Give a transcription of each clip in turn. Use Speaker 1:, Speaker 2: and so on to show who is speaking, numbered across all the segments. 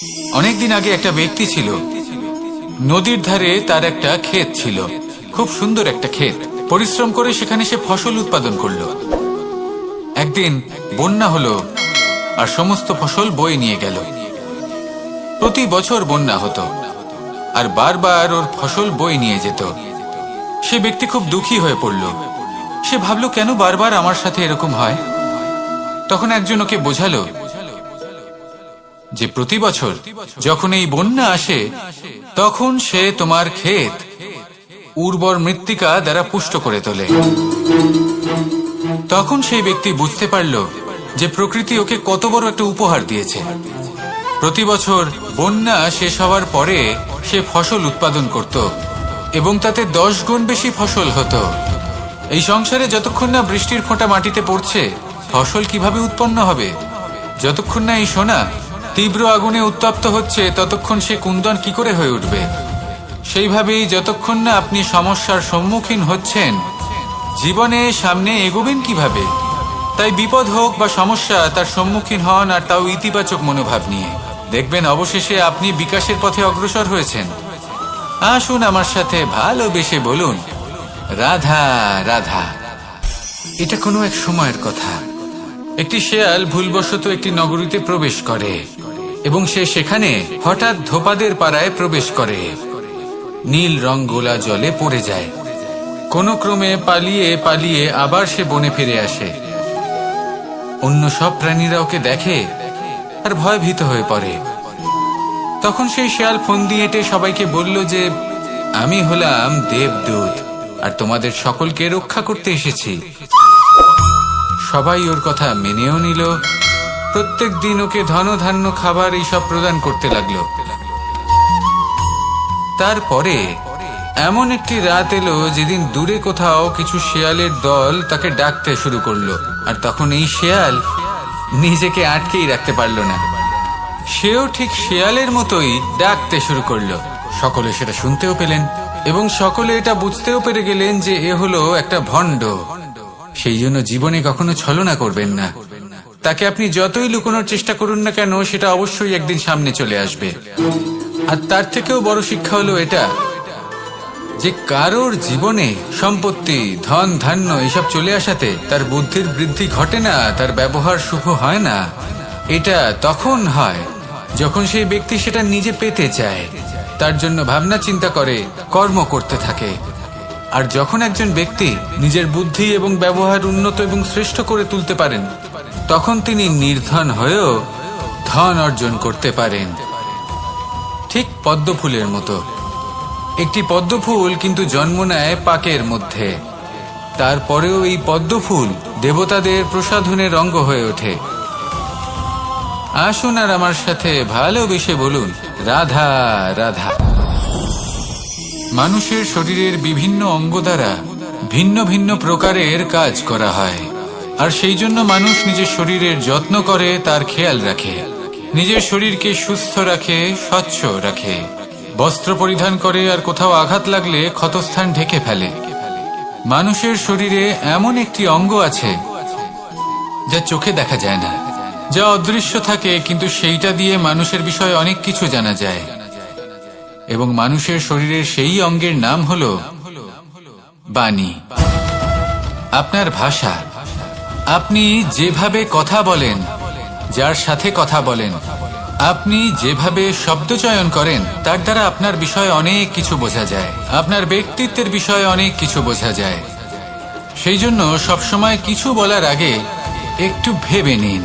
Speaker 1: অনেকদিন আগে একটা ব্যক্তি ছিল, নদীর ধারে তার একটা ক্ষেত ছিল, খুব সুন্দর একটা ক্ষেত। পরিশ্রম করে সেখানে সে ফসল উৎপাদন করলো। একদিন বন্যা হলো আর সমস্ত ফসল বয়ে নিয়ে গেল। প্রতি বছর বন্যা হতো আর বারবার ওর ফসল বয়ে নিয়ে যেত। সে ব্যক্তি খুব দুঃখী হয়ে পড়ল। সে ভাবল, কেন বারবার আমার সাথে এরকম হয়? তখন একজন ওকে বোঝালো যে প্রতি বছর যখন এই বন্যা আসে তখন সে তোমার ক্ষেত উর্বর মৃত্তিকা দ্বারা পুষ্ট করে তোলে। তখন সেই ব্যক্তি বুঝতে পারল যে প্রকৃতি ওকে কত বড় একটা উপহার দিয়েছে। প্রতি বছর বন্যা শেষ হওয়ার পরে সে ফসল উৎপাদন করত এবং তাতে 10 গুণ বেশি ফসল হতো। এই সংসারে যতক্ষণ না বৃষ্টির ফোঁটা মাটিতে পড়ছে, ফসল কিভাবে উৎপন্ন হবে? যতক্ষণ না এই সোনা তীব্র আগুনে উত্তপ্ত হচ্ছে, ততক্ষণ সে কুন্দন কি করে হয়ে উঠবে? সেইভাবেই যতক্ষণ না আপনি সমস্যার সম্মুখীন হচ্ছেন, জীবনে সামনে এগোবেন কিভাবে? তাই বিপদ হোক বা সমস্যা, তার সম্মুখীন হন, আর তাও ইতিবাচক মনোভাব নিয়ে। দেখবেন অবশেষে আপনি বিকাশের পথে অগ্রসর হয়েছেন। আসুন আমার সাথে ভালোবেসে বলুন, রাধা রাধা। এটা কোনো এক সময়ের কথা। একটি শেয়াল ভুলবশত একটি নগরীতে প্রবেশ করে এবং সে সেখানে হঠাৎ ধোপাদের পাড়ায় প্রবেশ করে। নীল রং গোলা জলে পড়ে যায়। কোনো ক্রমে পালিয়ে পালিয়ে আবার সে বনে ফিরে আসে। অন্য সব প্রাণীরা ওকে দেখে আর ভয়ভীত হয়ে পড়ে। তখন সেই শেয়াল ফোন দিয়ে এঁটে সবাইকে বলল যে, আমি হলাম দেবদূত আর তোমাদের সকলকে রক্ষা করতে এসেছি। সবাই ওর কথা মেনেও নিল। প্রত্যেক দিন ওকে ধনধান্য খাবার এইসব প্রদান করতে লাগলো। তারপরে এমন একটি রাত এলো যেদিন দূরে কোথাও কিছু শেয়ালের দল তাকে ডাকতে শুরু করলো। আর তখন এই শেয়াল নিজেকে আটকেই রাখতে পারল না। সেও ঠিক শেয়ালের মতোই ডাকতে শুরু করলো। সকলে সেটা শুনতেও পেলেন এবং সকলে এটা বুঝতেও পেরে গেলেন যে এ হলো একটা ভণ্ড। সেই জন্য জীবনে কখনো ছলনা করবেন না। তাকে আপনি যতই লুকোনোর চেষ্টা করুন না কেন, সেটা অবশ্যই একদিন সামনে চলে আসবে। আর তার থেকেও বড় শিক্ষা হলো এটা যে কারোর জীবনে সম্পত্তি, ধন ধান্য এসব চলে আসাতে তার বুদ্ধির বৃদ্ধি ঘটে না, তার ব্যবহার শুভ হয় না। এটা তখন হয় যখন সেই ব্যক্তি সেটা নিজে পেতে চায়, তার জন্য ভাবনা চিন্তা করে, কর্ম করতে থাকে। আর যখন একজন ব্যক্তি নিজের বুদ্ধি এবং ব্যবহার উন্নত এবং শ্রেষ্ঠ করে তুলতে পারেন, তখন তিনি নির্ধন হয়েও ধন অর্জন করতে পারেন। ঠিক পদ্মফুলের মতো। একটি পদ্মফুল কিন্তু জন্ম নেয় পাকের মধ্যে। তারপরেও এই পদ্মফুল দেবতাদের প্রসাধনের অঙ্গ হয়ে ওঠে। আসুন আর আমার সাথে ভালোবেসে বলুন, রাধা রাধা। মানুষের শরীরের বিভিন্ন অঙ্গ দ্বারা ভিন্ন ভিন্ন প্রকারের কাজ করা হয়। আর সেই জন্য মানুষ নিজের শরীরের যত্ন করে, তার খেয়াল রাখে, নিজের শরীরকে সুস্থ রাখে, স্বচ্ছ রাখে, বস্ত্র পরিধান করে, আর কোথাও আঘাত লাগলে ক্ষতস্থান ঢেকে ফেলে। মানুষের শরীরে এমন একটি অঙ্গ আছে যা চোখে দেখা যায় না, যা অদৃশ্য থাকে, কিন্তু সেইটা দিয়ে মানুষের বিষয়ে অনেক কিছু জানা যায়। এবং মানুষের শরীরের সেই অঙ্গের নাম হলো বাণী। আপনার ভাষা। আপনি যেভাবে কথা বলেন, যার সাথে কথা বলেন, আপনি যেভাবে শব্দ চয়ন করেন, তার দ্বারা আপনার বিষয়ে অনেক কিছু বোঝা যায়, আপনার ব্যক্তিত্বের বিষয়ে অনেক কিছু বোঝা যায়। সেই জন্য সবসময় কিছু বলার আগে একটু ভেবে নিন,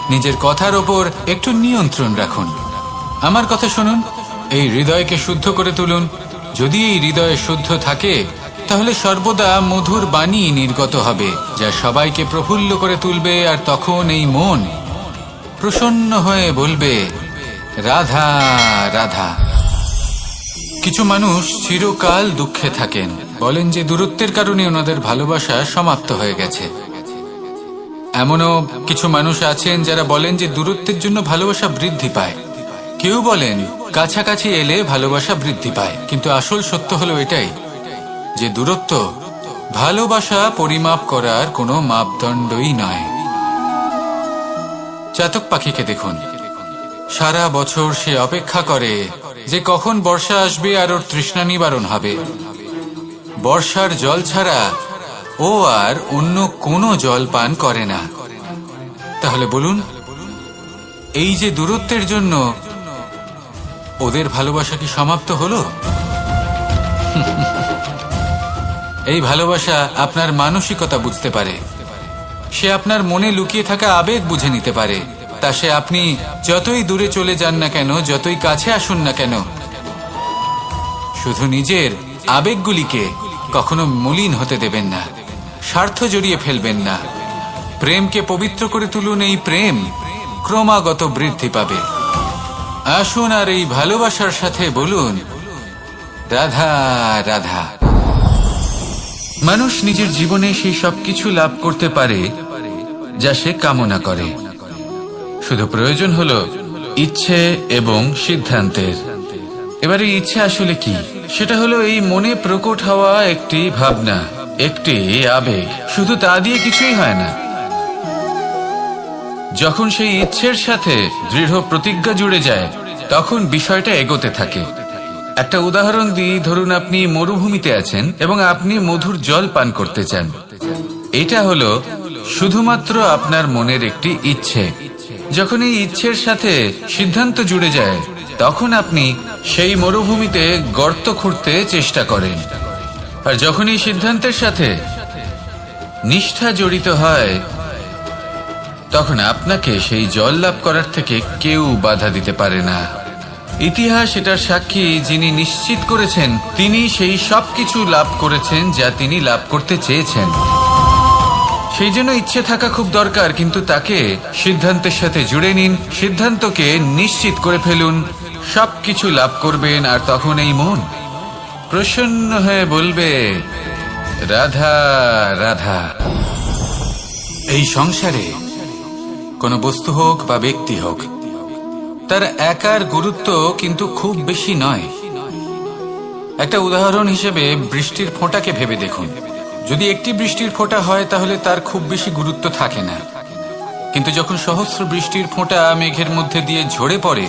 Speaker 1: নিজের কথার ওপর একটু নিয়ন্ত্রণ রাখুন। আমার কথা শুনুন, এই হৃদয়কে শুদ্ধ করে তুলুন। যদি এই হৃদয় শুদ্ধ থাকে, তাহলে সর্বদা মধুর বাণী নির্গত হবে, যা সবাইকে প্রফুল্ল করে তুলবে। আর তখন এই মন প্রসন্ন হয়ে বলবে, রাধা রাধা। কিছু মানুষ চিরকাল দুঃখে থাকেন, বলেন যে দূরত্বের কারণে ওনাদের ভালোবাসা সমাপ্ত হয়ে গেছে। এমনও কিছু মানুষ আছেন যারা বলেন যে দূরত্বের জন্য ভালোবাসা বৃদ্ধি পায়। কেউ বলেন কাছাকাছি এলে ভালোবাসা বৃদ্ধি পায়। কিন্তু আসল সত্য হলো এটাই যে দূরত্ব ভালোবাসা পরিমাপ করার কোনো মাপদণ্ডই নয়। চাতক পাখিকে দেখুন, সারা বছর সে অপেক্ষা করে যে কখন বর্ষা আসবে আর ওর তৃষ্ণা নিবারণ হবে। বর্ষার জল ছাড়া ও আর অন্য কোনো জল পান করে না। তাহলে বলুন, এই যে দূরত্বের জন্য ওদের ভালোবাসা কি সমাপ্ত হলো? এই ভালোবাসা আপনার মানসিকতা বুঝতে পারে, সে আপনার মনে লুকিয়ে থাকা আবেগ বুঝে নিতে পারে। তা সে আপনি যতই দূরে চলে যান না কেন, যতই কাছে আসুন না কেন, শুধু নিজের আবেগগুলিকে কখনো মলিন হতে দেবেন না, স্বার্থ জড়িয়ে ফেলবেন না। প্রেমকে পবিত্র করে তুলুন, এই প্রেম ক্রমাগত বৃদ্ধি পাবে। আসুন আর এই ভালোবাসার সাথে বলুন, রাধা রাধা। মানুষ নিজের জীবনে সেই সবকিছু লাভ করতে পারে যা সে কামনা করে, শুধু প্রয়োজন হলো ইচ্ছে এবং সিদ্ধান্তের। এবারে ইচ্ছে আসলে কি? সেটা হলো এই মনে প্রকট হওয়া একটি ভাবনা, একটি আবেগ। শুধু তা দিয়ে কিছুই হয় না। যখন সেই ইচ্ছের সাথে দৃঢ় প্রতিজ্ঞা জুড়ে যায়, তখন বিষয়টা এগোতে থাকে। একটা উদাহরণ দিই, ধরুন আপনি মরুভূমিতে আছেন এবং আপনি মধুর জল পান করতে চান। এটা হলো শুধুমাত্র আপনার মনের একটি ইচ্ছে। যখন এই ইচ্ছের সাথে সিদ্ধান্ত জুড়ে যায়, তখন আপনি সেই মরুভূমিতে গর্ত খুঁড়তে চেষ্টা করেন। আর যখন এই সিদ্ধান্তের সাথে নিষ্ঠা জড়িত হয়, তখন আপনাকে সেই জল লাভ করার থেকে কেউ বাধা দিতে পারে না। ইতিহাস এটার সাক্ষী, যিনি নিশ্চিত করেছেন তিনি সেই সবকিছু লাভ করেছেন যা তিনি লাভ করতে চেয়েছেন। সেই জন্য ইচ্ছে থাকা খুব দরকার, কিন্তু তাকে সিদ্ধান্তের সাথে জুড়ে নিন, সিদ্ধান্তকে নিশ্চিত করে ফেলুন, সবকিছু লাভ করবেন। আর তখন এই মন প্রসন্ন হয়ে বলবে, রাধা রাধা। এই সংসারে কোনো বস্তু হোক বা ব্যক্তি হোক, তার একার গুরুত্ব কিন্তু খুব বেশি নয়। একটা উদাহরণ হিসেবে বৃষ্টির ফোঁটাকে ভেবে দেখুন। যদি একটি বৃষ্টির ফোঁটা হয় তাহলে তার খুব বেশি গুরুত্ব থাকে না, কিন্তু যখন সহস্র বৃষ্টির ফোঁটা মেঘের মধ্যে দিয়ে ঝরে পড়ে,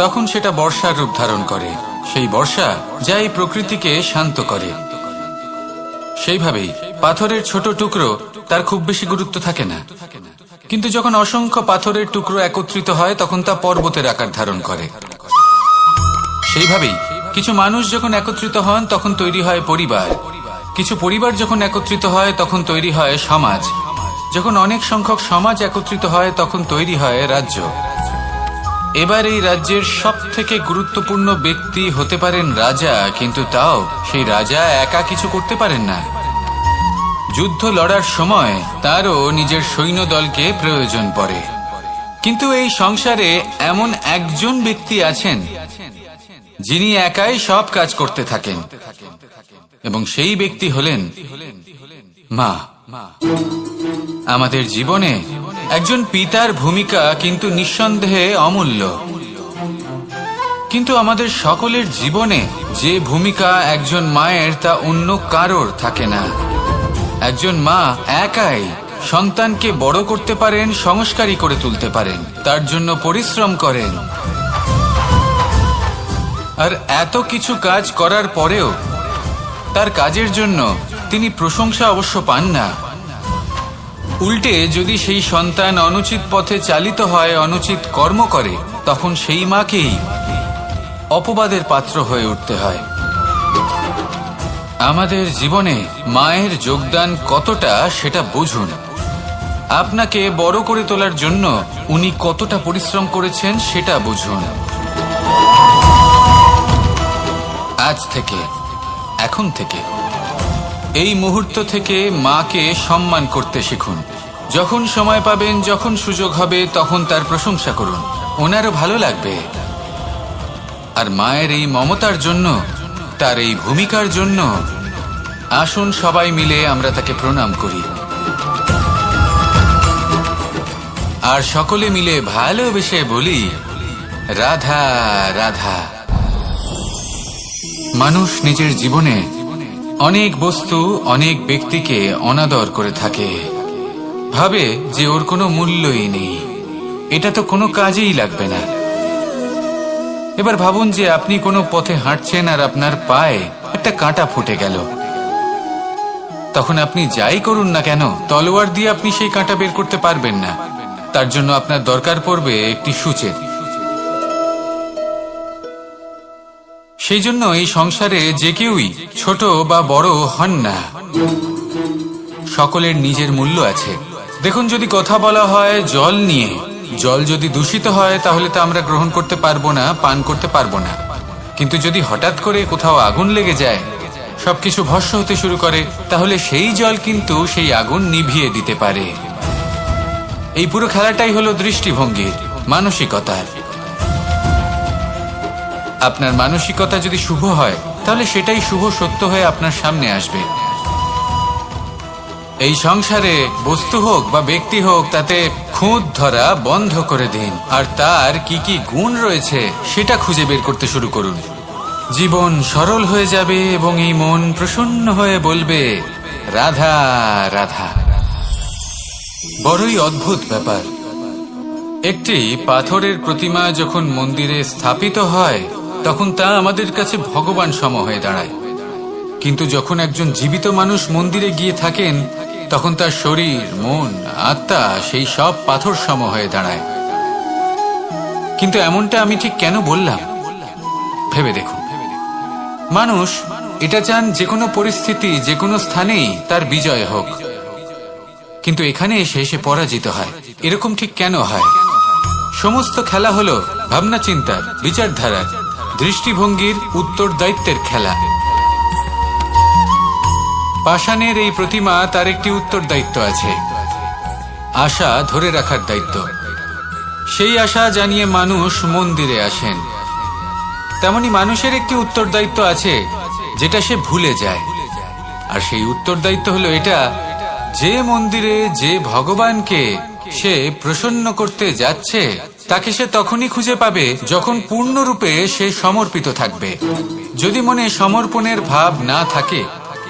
Speaker 1: তখন সেটা বর্ষার রূপ ধারণ করে। সেই বর্ষা যা এই প্রকৃতিকে শান্ত করে। সেইভাবেই পাথরের ছোট টুকরো, তার খুব বেশি গুরুত্ব থাকে না, কিন্তু যখন অসংখ্য পাথরের টুকরো একত্রিত হয় তখন তা পর্বতের আকার ধারণ করে। সেইভাবেই কিছু মানুষ যখন একত্রিত হন তখন তৈরি হয় পরিবার, কিছু পরিবার যখন একত্রিত হয় তখন তৈরি হয় সমাজ, যখন অনেক সংখ্যক সমাজ একত্রিত হয় তখন তৈরি হয় রাজ্য। এবার এই রাজ্যের সব থেকে গুরুত্বপূর্ণ ব্যক্তি হতে পারেন রাজা, কিন্তু তাও সেই রাজা একা কিছু করতে পারেন না। যুদ্ধ লড়ার সময় তারও নিজের সৈন্যদলকে প্রয়োজন পড়ে। কিন্তু এই সংসারে এমন একজন ব্যক্তি আছেন যিনি একাই সব কাজ করতে থাকেন, এবং সেই ব্যক্তি হলেন মা। আমাদের জীবনে একজন পিতার ভূমিকা কিন্তু নিঃসন্দেহে অমূল্য, কিন্তু আমাদের সকলের জীবনে যে ভূমিকা একজন মায়ের তা অন্য কারোর থাকে না। একজন মা একাই সন্তানকে বড় করতে পারেন, সংস্কারী করে তুলতে পারেন, তার জন্য পরিশ্রম করেন। আর এত কিছু কাজ করার পরেও তার কাজের জন্য তিনি প্রশংসা অবশ্য পান না। উল্টে যদি সেই সন্তান অনুচিত পথে চালিত হয়, অনুচিত কর্ম করে, তখন সেই মাকেই অপবাদের পাত্র হয়ে উঠতে হয়। আমাদের জীবনে মায়ের যোগদান কতটা সেটা বুঝুন। আপনাকে বড় করে তোলার জন্য উনি কতটা পরিশ্রম করেছেন সেটা বুঝুন। আজ থেকে, এখন থেকে, এই মুহূর্ত থেকে মাকে সম্মান করতে শিখুন। যখন সময় পাবেন, যখন সুযোগ হবে, তখন তার প্রশংসা করুন, ওনারও ভালো লাগবে। আর মায়ের এই মমতার জন্য, তার এই ভূমিকার জন্য আসুন সবাই মিলে আমরা তাকে প্রণাম করি, আর সকলে মিলে ভালোবেসে বলি, রাধা রাধা। মানুষ নিজের জীবনে অনেক বস্তু, অনেক ব্যক্তিকে অনাদর করে থাকে, ভাবে যে ওর কোনো মূল্যই নেই, এটা তো কোনো কাজেই লাগবে না। এবার ভাবুন যে আপনি কোনো পথে হাঁটছেন আর আপনার পায়ে একটা কাঁটা ফুটে গেল। তখন আপনি যাই করুন না কেন, তলোয়ার দিয়ে আপনি সেই কাঁটা বের করতে পারবেন না। তার জন্য আপনার দরকার পড়বে একটি সূচের। সেই জন্য এই সংসারে যে কেউই ছোট বা বড় হন না, সকলের নিজের মূল্য আছে। দেখুন, যদি কথা বলা হয় জল নিয়ে, জল যদি দূষিত হয় তাহলে তা আমরা গ্রহণ করতে পারবো না, পান করতে পারবো না। কিন্তু যদি হঠাৎ করে কোথাও আগুন লেগে যায়, সবকিছু ভস্ম হতে শুরু করে, তাহলে সেই জল কিন্তু সেই আগুন নিভিয়ে দিতে পারে। এই পুরো খেলাটাই হলো দৃষ্টিভঙ্গির, মানসিকতার। আপনার মানসিকতা যদি শুভ হয় তাহলে সেটাই শুভ সত্য হয়ে আপনার সামনে আসবে। এই সংসারে বস্তু হোক বা ব্যক্তি হোক, তাতে খুঁত ধরা বন্ধ করে দিন, আর তার কি কি গুণ রয়েছে সেটা খুঁজে বের করতে শুরু করুন। জীবন সরল হয়ে যাবে এবং এই মন প্রসন্ন হয়ে বলবে, রাধা রাধা। বড়ই অদ্ভুত ব্যাপার। একটি পাথরের প্রতিমা যখন মন্দিরে স্থাপিত হয় তখন তা আমাদের কাছে ভগবান সম হয়ে দাঁড়ায়। কিন্তু যখন একজন জীবিত মানুষ মন্দিরে গিয়ে থাকেন তখন তার শরীর, মন, আত্মা সেই সব পাথর সম হয়ে দাঁড়ায়। কিন্তু এমনটা আমি ঠিক কেন বললাম ভেবে দেখুন। মানুষ এটা চান যে কোনো পরিস্থিতি, যে কোনো স্থানেই তার বিজয় হোক, কিন্তু এখানে এসে সে পরাজিত হয়। এরকম ঠিক কেন হয়? সমস্ত খেলা হলো ভাবনা চিন্তার, বিচারধারার, দৃষ্টিভঙ্গির, উত্তরদায়িত্বের খেলা। পাষাণের এই প্রতিমা, তার একটি উত্তরদায়িত্ব আছে, আশা ধরে রাখার দায়িত্ব। সেই আশা জানিয়ে মানুষ মন্দিরে আসেন। তেমনি মানুষের একটি উত্তরদায়িত্ব আছে যেটা সে ভুলে যায়। আর সেই উত্তরদায়িত্ব হলো এটা, যে মন্দিরে যে ভগবানকে সে প্রসন্ন করতে যাচ্ছে তাকে সে তখনই খুঁজে পাবে যখন পূর্ণরূপে সে সমর্পিত থাকবে। যদি মনে সমর্পণের ভাব না থাকে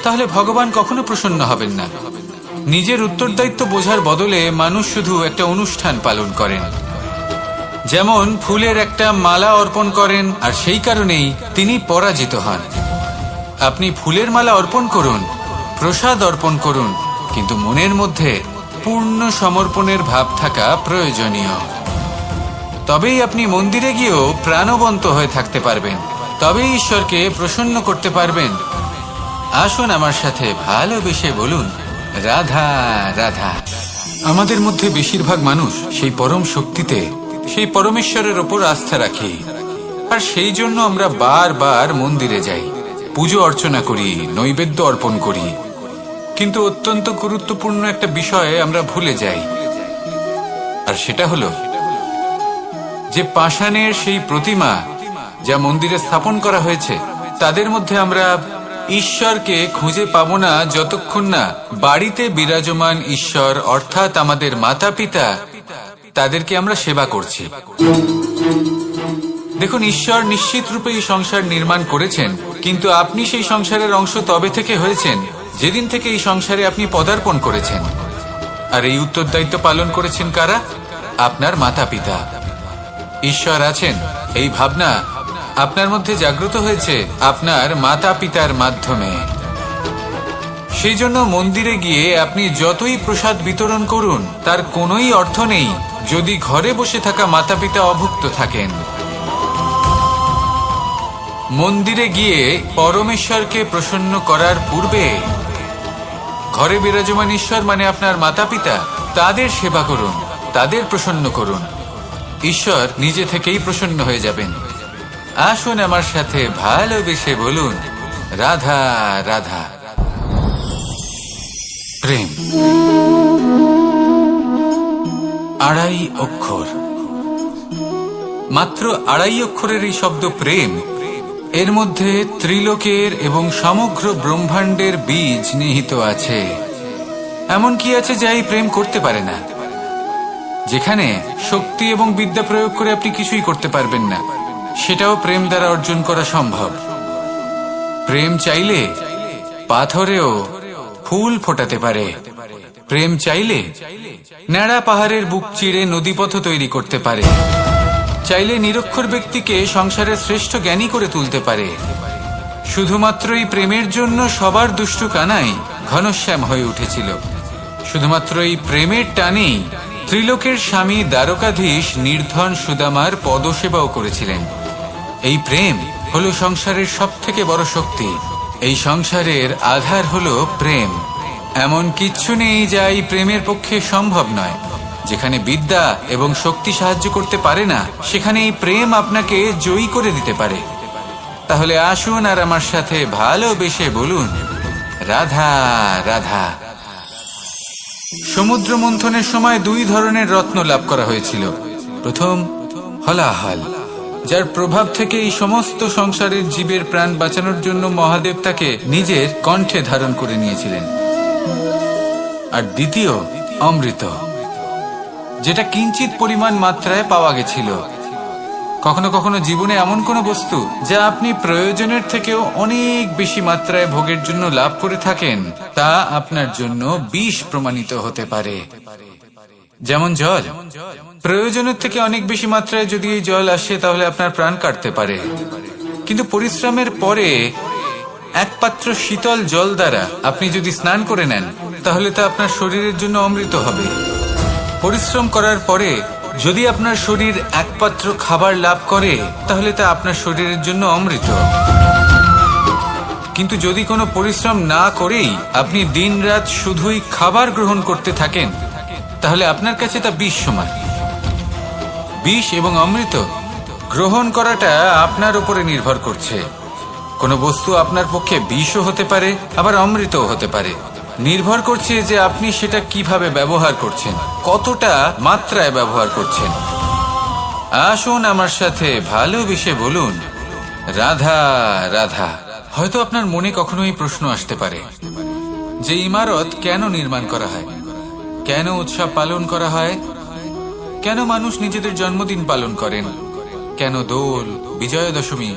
Speaker 1: তাহলে ভগবান কখনো প্রসন্ন হবেন না। নিজের উত্তরদায়িত্ব বোঝার বদলে মানুষ শুধু একটা অনুষ্ঠান পালন করেন। যেমন ফুলের একটা মালা অর্পণ করেন, আর সেই কারণেই তিনি পরাজিত হন। আপনি ফুলের মালা অর্পণ করুন, প্রসাদ অর্পণ করুন, কিন্তু মনের মধ্যে পূর্ণ সমর্পণের ভাব থাকা প্রয়োজনীয়। তবেই আপনি মন্দিরে গিয়েও প্রাণবন্ত হয়ে থাকতে পারবেন, তবেই ঈশ্বরকে প্রসন্ন করতে পারবেন। আসুন আমার সাথে ভালোবেসে বলুন, রাধা রাধা। আমাদের মধ্যে বেশিরভাগ মানুষ সেই পরম শক্তিতে, সেই পরমেশ্বরের ওপর আস্থা রাখি, আর সেই জন্য আমরা বারবার মন্দিরে যাই, পুজো অর্চনা করি, নৈবেদ্য অর্পণ করি। কিন্তু অত্যন্ত গুরুত্বপূর্ণ একটা বিষয়ে আমরা ভুলে যাই, আর সেটা হলো যে পাষাণের সেই প্রতিমা যা মন্দিরে স্থাপন করা হয়েছে, তাদের মধ্যে আমরা ঈশ্বরকে খুঁজে পাবো না যতক্ষণ না বাড়িতে বিরাজমান ঈশ্বর, অর্থাৎ আমাদের মাতা পিতা, তাদেরকে আমরা সেবা করছি। দেখুন, ঈশ্বর নিশ্চিত রূপে এই সংসার নির্মাণ করেছেন, কিন্তু আপনি সেই সংসারের অংশ তবে থেকে হয়েছেন যেদিন থেকে এই সংসারে আপনি পদার্পণ করেছেন। আর এই উত্তরদায়িত্ব পালন করেছেন কারা? আপনার মাতা পিতা। ঈশ্বর আছেন, এই ভাবনা আপনার মধ্যে জাগ্রত হয়েছে আপনার মাতা পিতার মাধ্যমে। সেই জন্য মন্দিরে গিয়ে আপনি যতই প্রসাদ বিতরণ করুন তার কোনোই অর্থ নেই যদি ঘরে বসে থাকা মাতা পিতা অভুক্ত থাকেন। মন্দিরে গিয়ে পরমেশ্বরকে প্রসন্ন করার পূর্বে ঘরে বিরাজমান ঈশ্বর মানে আপনার মাতা পিতা, তাদের সেবা করুন, তাদের প্রসন্ন করুন। ঈশ্বর নিজে থেকেই প্রসন্ন হয়ে যাবেন। আসুন আমার সাথে ভালোবেসে বলুন, রাধা রাধা। প্রেম আড়াই অক্ষর, মাত্র আড়াই অক্ষরের এই শব্দ প্রেম, এর মধ্যে ত্রিলোকের এবং সমগ্র ব্রহ্মাণ্ডের বীজ নিহিত আছে। এমন কি আছে যা এই প্রেম করতে পারে না? যেখানে শক্তি এবং বিদ্যা প্রয়োগ করে আপনি কিছুই করতে পারবেন না, সেটাও প্রেম দ্বারা অর্জন করা সম্ভব। প্রেম চাইলে পাথরেও ফুল ফোটাতে পারে। প্রেম চাইলে ন্যাড়া পাহাড়ের বুক চিরে নদীপথ তৈরি করতে পারে। চাইলে নিরক্ষর ব্যক্তিকে সংসারের শ্রেষ্ঠ জ্ঞানী করে তুলতে পারে। শুধুমাত্র এই প্রেমের জন্য সবার দুষ্টু কানাই ঘনশ্যাম হয়ে উঠেছিল। শুধুমাত্র এই প্রেমের টানেই ত্রিলোকের স্বামী দ্বারকাধীশ নির্ধন সুদামার পদসেবাও করেছিলেন। এই প্রেম হলো সংসারের সবথেকে বড় শক্তি। এই সংসারের আধার হলো প্রেম। এমন কিচ্ছু নেই যা এই প্রেমের পক্ষে সম্ভব নয়। যেখানে বিদ্যা এবং শক্তি সাহায্য করতে পারে না, সেখানে এই প্রেম আপনাকে জয়ী করে দিতে পারে। তাহলে আসুন আর আমার সাথে ভালোবেসে বলুন, রাধা রাধা। সমুদ্র মন্থনের সময় দুই ধরনের রত্ন লাভ করা হয়েছিল। প্রথম হলাহল, যার প্রভাব থেকে এই সমস্ত সংসারের জীবের প্রাণ বাঁচানোর জন্য মহাদেব তাকে নিজের কণ্ঠে ধারণ করে নিয়েছিলেন। আর দ্বিতীয় অমৃত, যেটা কিঞ্চিত পরিমাণ মাত্রায় পাওয়া গেছিল। কখনো কখনো জীবনে এমন কোনো বস্তু যা আপনি প্রয়োজনের থেকেও অনেক বেশি মাত্রায় ভোগের জন্য লাভ করে থাকেন, তা আপনার জন্য বিষ প্রমাণিত হতে পারে। যেমন জল, প্রয়োজনের থেকে অনেক বেশি মাত্রায় যদি এই জল আসে তাহলে আপনার প্রাণ কাটতে পারে। কিন্তু পরিশ্রমের পরে এক পাত্র শীতল জল দ্বারা আপনি যদি স্নান করে নেন, তাহলে তা আপনার শরীরের জন্য অমৃত হবে। পরিশ্রম করার পরে যদি আপনার শরীর এক পাত্র খাবার লাভ করে, তাহলে তা আপনার শরীরের জন্য অমৃত। কিন্তু যদি কোনো পরিশ্রম না করেই আপনি দিনরাত শুধুই খাবার গ্রহণ করতে থাকেন, তাহলে আপনার কাছে তা বিষ সমান। বিষ এবং অমৃত গ্রহণ করাটা আপনার উপরে নির্ভর করছে। কোনো বস্তু আপনার পক্ষে বিষও হতে পারে, আবার অমৃতও হতে পারে। নির্ভর করছে যে আপনি সেটা কিভাবে ব্যবহার করছেন, কতটা মাত্রায় ব্যবহার করছেন। আসুন আমার সাথে ভালোবেসে বলুন, রাধা রাধা। হয়তো আপনার মনে কখনো এই প্রশ্ন আসতে পারে যে ইমারত কেন নির্মাণ করা হয়, কেন উৎসব পালন করা হয়, কেন মানুষ নিজেদের জন্মদিন পালন করেন, কেন দোল, বিজয়া দশমী,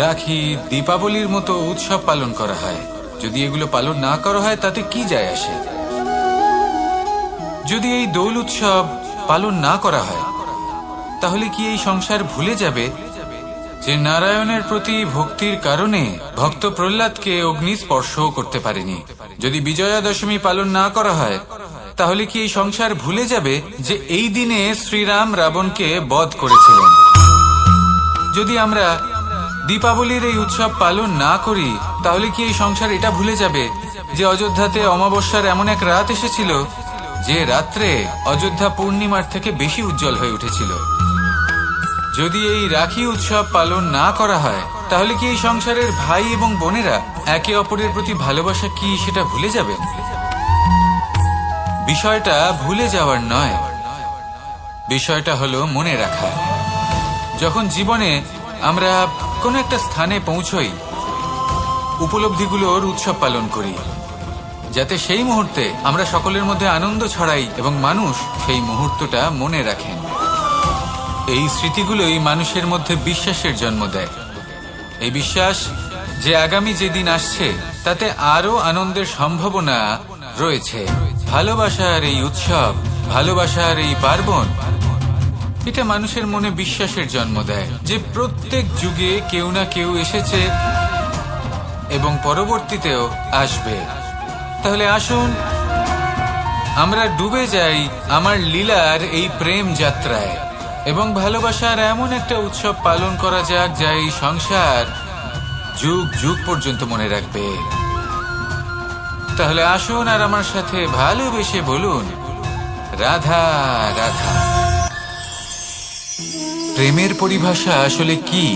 Speaker 1: রাখি, দীপাবলির মতো উৎসব পালন করা হয়। যদি এগুলো পালন না করা হয় তাতে কি যায় আসে? যদি এই দোল উৎসব পালন না করা হয়, তাহলে কি এই সংসার ভুলে যাবে যে নারায়ণের প্রতি ভক্তির কারণে ভক্ত প্রহ্লাদকে অগ্নি স্পর্শও করতে পারেনি? যদি বিজয়া দশমী পালন না করা হয়, তাহলে কি এই সংসার ভুলে যাবে যে এই দিনে শ্রীরাম রাবণকে বধ করেছিলেন? যদি আমরা দীপাবলির এই উৎসব পালন না করি, তাহলে কি এই সংসার এটা ভুলে যাবে যে অযোধ্যাতে অমাবস্যার এমন এক রাত এসেছিল যে রাত্রে অযোধ্যা পূর্ণিমার থেকে বেশি উজ্জ্বল হয়ে উঠেছিল? যদি এই রাখি উৎসব পালন না করা হয়, তাহলে কি এই সংসারের ভাই এবং বোনেরা একে অপরের প্রতি ভালোবাসা কি সেটা ভুলে যাবেন? বিষয়টা ভুলে যাওয়ার নয়, বিষয়টা হলো মনে রাখা। যখন জীবনে আমরা কোনো একটা স্থানে পৌঁছই, উপলব্ধিগুলোর উৎসব পালন করি, যাতে সেই মুহূর্তে আমরা সকলের মধ্যে আনন্দ ছড়াই এবং মানুষ সেই মুহূর্তটা মনে রাখেন। এই স্মৃতিগুলোই মানুষের মধ্যে বিশ্বাসের জন্ম দেয়। এই বিশ্বাস যে আগামী যেদিন আসছে তাতে আরো আনন্দের সম্ভাবনা রয়েছে। ভালোবাসার এই উৎসব, ভালোবাসার এই পার্বণ, এটা মানুষের মনে বিশ্বাসের জন্ম দেয় যে প্রত্যেক যুগে কেউ না কেউ এসেছে এবং পরবর্তীতেও আসবে। তাহলে আসুন আমরা ডুবে যাই আমার লীলার এই প্রেম যাত্রায় এবং ভালোবাসার এমন একটা উৎসব পালন করা যাক যা এই সংসার যুগ যুগ পর্যন্ত মনে রাখবে। তাহলে আসুন আর আমার সাথে ভালোবেসে বলুন, রাধা রাধা। প্রেমের পরিভাষা আসলে কি?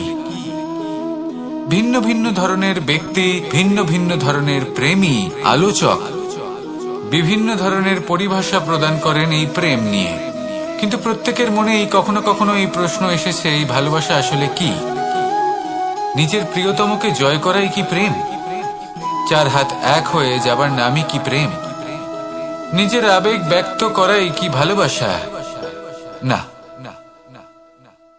Speaker 1: ভিন্ন ভিন্ন ধরনের ব্যক্তি, ভিন্ন ভিন্ন ধরনের প্রেমী আলোচক বিভিন্ন ধরনের পরিভাষা প্রদান করেন এই প্রেম নিয়ে। কিন্তু প্রত্যেকের মনেই কখনো কখনো এই প্রশ্ন এসেছে, এই ভালোবাসা আসলে কি? নিজের প্রিয়তমকে জয় করাই কি প্রেম? চার হাত এক হয়ে যাবার নামই কি প্রেম? নিজের আবেগ ব্যক্ত করাই কি ভালোবাসা? না,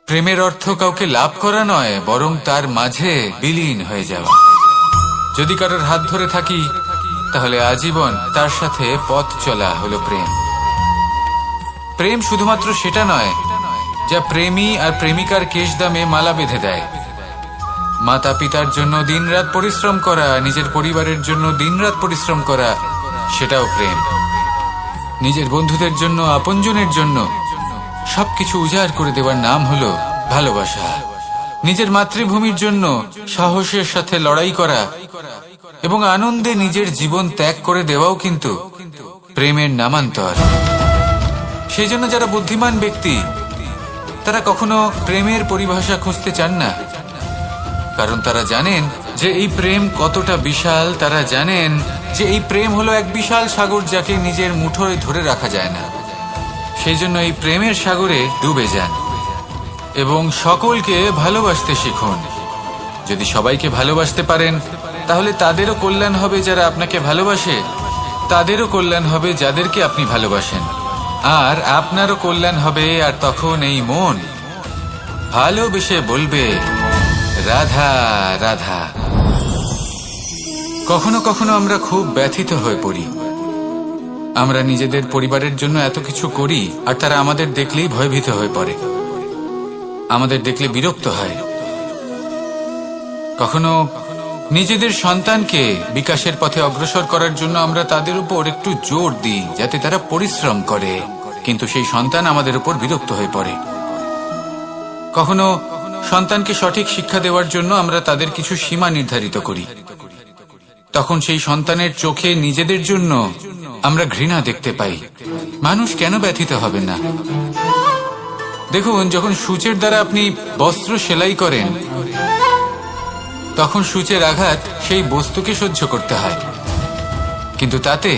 Speaker 1: প্রেমের অর্থ কাউকে লাভ করা নয়, বরং তার মাঝে বিলীন হয়ে যাওয়া। যদি কারোর হাত ধরে থাকি, তাহলে আজীবন তার সাথে পথ চলা হলো প্রেম। প্রেম শুধুমাত্র সেটা নয় যা প্রেমী আর প্রেমিকার কেশদামে মালা বেঁধে দেয়। মাতা পিতার জন্য দিনরাত পরিশ্রম করা, নিজের পরিবারের জন্য দিনরাত পরিশ্রম করা, সেটাও প্রেম। নিজের বন্ধুদের জন্য, আপনজনের জন্য সবকিছু উজাড় করে দেওয়ার নাম হলো ভালোবাসা। নিজের মাতৃভূমির জন্য সাহসের সাথে লড়াই করা এবং আনন্দে নিজের জীবন ত্যাগ করে দেওয়াও কিন্তু প্রেমের নামান্তর। সেই জন্য যারা বুদ্ধিমান ব্যক্তি তারা কখনো প্রেমের পরিভাষা খুঁজতে চান না, কারণ তারা জানেন যে এই প্রেম কতটা বিশাল। তারা জানেন যে এই প্রেম হলো এক বিশাল সাগর, যাকে নিজের মুঠোয় ধরে রাখা যায় না। সেই জন্য এই প্রেমের সাগরে ডুবে যান এবং সকলকে ভালোবাসতে শিখুন। যদি সবাইকে ভালোবাসতে পারেন তাহলে তাদেরও কল্যাণ হবে যারা আপনাকে ভালোবাসে, তাদেরও কল্যাণ হবে যাদেরকে আপনি ভালোবাসেন, আর আপনারও কল্যাণ হবে। আর তখন এই মন ভালোবেসে বলবে রাধা রাধা। কখনো কখনো আমরা খুব ব্যথিত হয়ে পড়ি। আমরা নিজেদের পরিবারের জন্য এত কিছু করি আর তারা আমাদের দেখলেই ভয়ভীত হয়ে পড়ে, আমাদের দেখলে বিরক্ত হয়। কখনো নিজেদের সন্তানকে বিকাশের পথে অগ্রসর করার জন্য আমরা তাদের উপর একটু জোর দিই যাতে তারা পরিশ্রম করে, কিন্তু সেই সন্তান আমাদের উপর বিরক্ত হয়ে পড়ে। কখনো সন্তানকে সঠিক শিক্ষা দেওয়ার জন্য আমরা তাদের কিছু সীমা নির্ধারিত করি, তখন সেই সন্তানের চোখে নিজেদের জন্য আমরা ঘৃণা দেখতে পাই। মানুষ কেন ব্যথিত হবে না? দেখুন, যখন সূচের দ্বারা আপনি বস্ত্র সেলাই করেন তখন সূচের আঘাত সেই বস্তুকে সহ্য করতে হয়, কিন্তু তাতে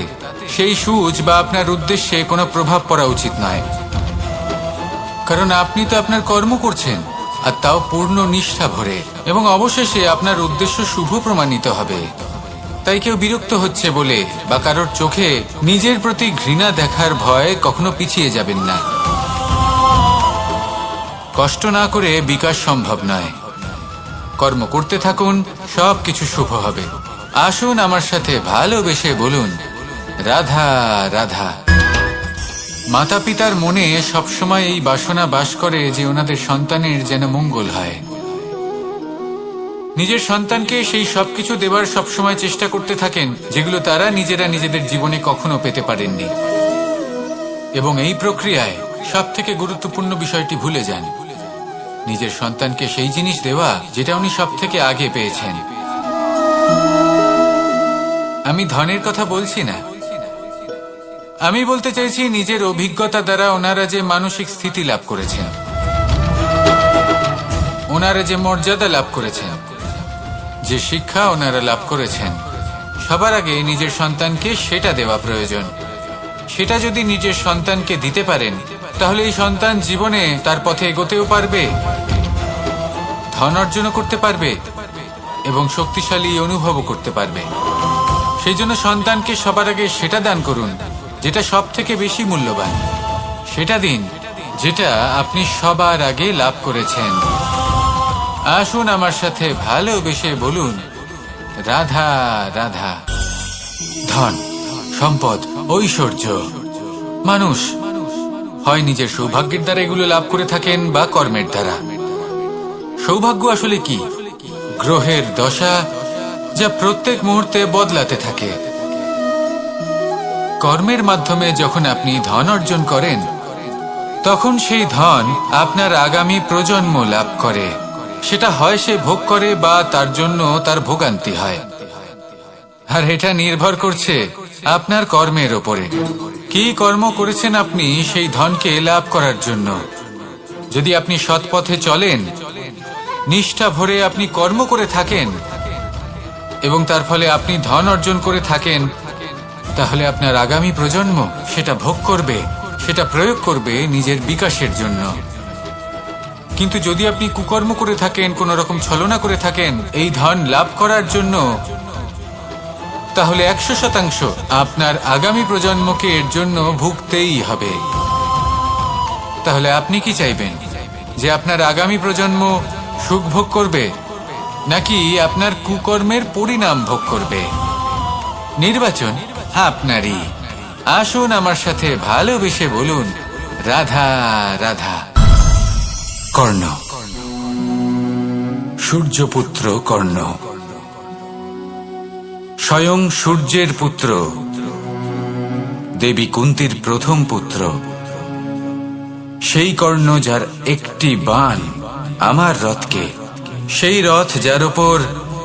Speaker 1: সেই সূচ বা আপনার উদ্দেশ্যে কোনো প্রভাব পড়া উচিত নয়, কারণ আপনি তো আপনার কর্ম করছেন, আর তাও পূর্ণ নিষ্ঠা ভরে, এবং অবশেষে আপনার উদ্দেশ্য শুভ প্রমাণিত হবে। তাই কেউ বিরক্ত হচ্ছে বলে বা কারোর চোখে নিজের প্রতি ঘৃণা দেখার ভয় কখনো পিছিয়ে যাবেন না। কষ্ট না করে বিকাশ সম্ভব নয়। কর্ম করতে থাকুন, সবকিছু শুভ হবে। আসুন আমার সাথে ভালোবেসে বলুন রাধা রাধা। মাতা পিতার মনে সবসময় এই বাসনা বাস করে যে ওনাদের সন্তানের যেন মঙ্গল হয়। নিজের সন্তানকে সেই সবকিছু দেবার সবসময় চেষ্টা করতে থাকেন যেগুলো তারা নিজেরা নিজেদের জীবনে কখনো পেতে পারেননি, এবং এই প্রক্রিয়ায় সব থেকে গুরুত্বপূর্ণ বিষয়টি ভুলে যান, নিজের সন্তানকে সেই জিনিস দেওয়া যেটা উনি সব থেকে আগে পেয়েছেন। আমি ধনের কথা বলছি না, আমি বলতে চাইছি নিজের অভিজ্ঞতা দ্বারা ওনারা যে মানসিক স্থিতি লাভ করেছেন, ওনারা যে মর্যাদা লাভ করেছেন, যে শিক্ষা ওনারা লাভ করেছেন, সবার আগে নিজের সন্তানকে সেটা দেওয়া প্রয়োজন। সেটা যদি নিজের সন্তানকে দিতে পারেন তাহলে এই সন্তান জীবনে তার পথে এগোতেও পারবে, ধন অর্জনও করতে পারবে এবং শক্তিশালী অনুভবও করতে পারবে। সেই জন্য সন্তানকে সবার আগে সেটা দান করুন যেটা সব থেকে বেশি মূল্যবান। সেটা দিন যেটা আপনি সবার আগে লাভ করেছেন। আসুন আমার সাথে ভালোবেসে বলুন রাধা রাধা। ধন, সম্পদ, ঐশ্বর্য, মানুষ হয় নিজের সৌভাগ্যের দ্বারা এগুলো লাভ করে থাকেন বা কর্মের দ্বারা। সৌভাগ্য আসলে কি? গ্রহের দশা যা প্রত্যেক মুহূর্তে বদলাতে থাকে। কর্মের মাধ্যমে যখন আপনি ধন অর্জন করেন তখন সেই ধন আপনার আগামী প্রজন্ম লাভ করে। সেটা হয় সে ভোগ করে বা তার জন্য তার ভোগান্তি হয়, আর এটা নির্ভর করছে আপনার কর্মের ওপরে। কি কর্ম করেছেন আপনি সেই ধনকে লাভ করার জন্য? যদি আপনি সৎ পথে চলেন, নিষ্ঠা ভরে আপনি কর্ম করে থাকেন এবং তার ফলে আপনি ধন অর্জন করে থাকেন, তাহলে আপনার আগামী প্রজন্ম সেটা ভোগ করবে, সেটা প্রয়োগ করবে নিজের বিকাশের জন্য। কিন্তু যদি আপনি কুকর্ম করে থাকেন, কোন রকম ছলনা করে থাকেন এই ধন লাভ করার জন্য, তাহলে 100% আপনার আগামী প্রজন্মকে এর জন্য ভুগতেই হবে। তাহলে আপনি কি চাইবেন? যে আপনার আগামী প্রজন্ম সুখ ভোগ করবে নাকি আপনার কুকর্মের পরিণাম ভোগ করবে? নির্বাচন আপনারই। আসুন আমার সাথে ভালোবেসে বলুন রাধা রাধা। কর্ণ, সূর্যপুত্র কর্ণ, স্বয়ং সূর্যের পুত্র, দেবী কুন্তির প্রথম পুত্র। সেই কর্ণ যার একটি বাণ আমার রথকে, সেই রথ যার ওপর